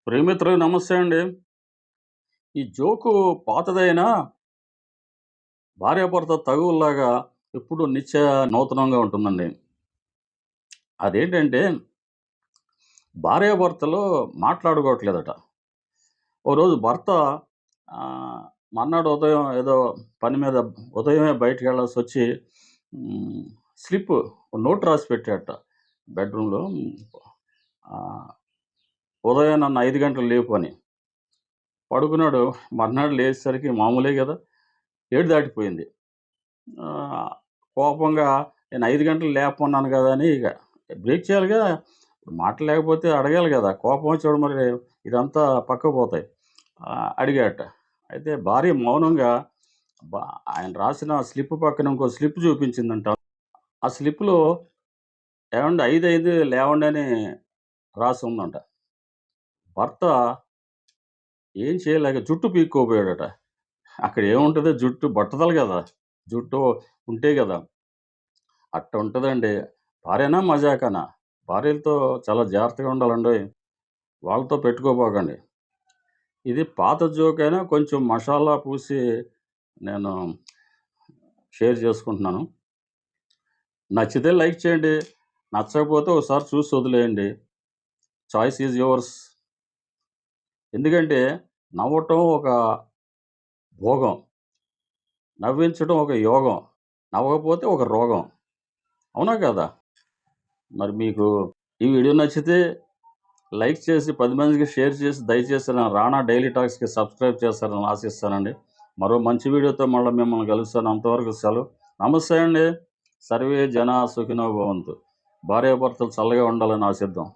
ప్రియమిత్రులకు నమస్తే అండి. ఈ జోకు పాతదైనా భార్యాభర్త తగువుల్లాగా ఎప్పుడు నిత్య నూతనంగా ఉంటుందండి. అదేంటంటే భార్యాభర్తలు మాట్లాడుకోవట్లేదట. ఓ రోజు భర్త ఆహ్, మర్నాడు ఉదయం ఏదో పని మీద ఉదయమే బయటికెళ్ళాల్సొచ్చి హ్మ్, స్లిప్ నోట్ రాసి పెట్టాడట బెడ్‌రూమ్‌లో. ఆహ్, ఉదయం నన్ను 5 గంటలకు లేపు అని. పడుకున్నాడు. మర్నాడు లేచేసరికి మామూలే గదా! 7 దాటిపోయింది. ఆహ్, కోపంగా నేను 5 గంటలకు లేపమన్నాను గదా! అని ఇక బ్రేక్ చేయాలిగా. మాట లేకపోతే అడగాలి గదా! కోపం వచ్చినప్పుడు మరి ఇదంతా పక్కకు పోతాయి. అడిగాడట. అయితే భార్య మౌనంగా బ ఆయన రాసిన స్లిప్ పక్కన ఇంకో స్లిప్ చూపించిందంట. ఆ స్లిప్‌లో ఏవండీ 5 అయింది లేవండి అని రాసుందంట. భర్త ఏం చేయలేక జుట్టు పీక్కోబోయాడట. అక్కడ ఏముంటది జుట్టు బట్టతల గదా! జుట్టు ఉంటే గదా! అట్టుంటదండి. భార్యనా, మజాకానా? భార్యలతో చాలా జాగ్రత్తగా ఉండాలండోయ్! వాళ్ళతో పెట్టుకోబోకండి. ఇది పాత జోకయినా కొంచెం మషాలా పూసి నేను షేర్ చేసుకుంటున్నాను. నచ్చితే లైక్ చేయండి. నచ్చకపోతే ఒకసారి చూసి వదిలేయండి. Choice is yours. ఎందుకంటే నవ్వటం ఒక భోగం. నవ్వించడం ఒక యోగం. నవ్వకపోతే ఒక రోగం. అవునా కాదా? మరి మీకు ఈ వీడియో నచ్చితే లైక్ చేసి 10 మందికి షేర్ చేసి దయచేసి నా రానా డైలీ టాక్స్‌కి సబ్స్క్రైబ్ చేస్తారని ఆశిస్తానండి. మరో మంచి వీడియోతో మళ్ళా మిమ్మల్ని కలుస్తాను. అంతవరకు సెలవు. నమస్తే అండి. సర్వే జనా సుఖినో భవంతు. భార్యాభర్తలు చల్లగా ఉండాలని ఆశిద్దాం.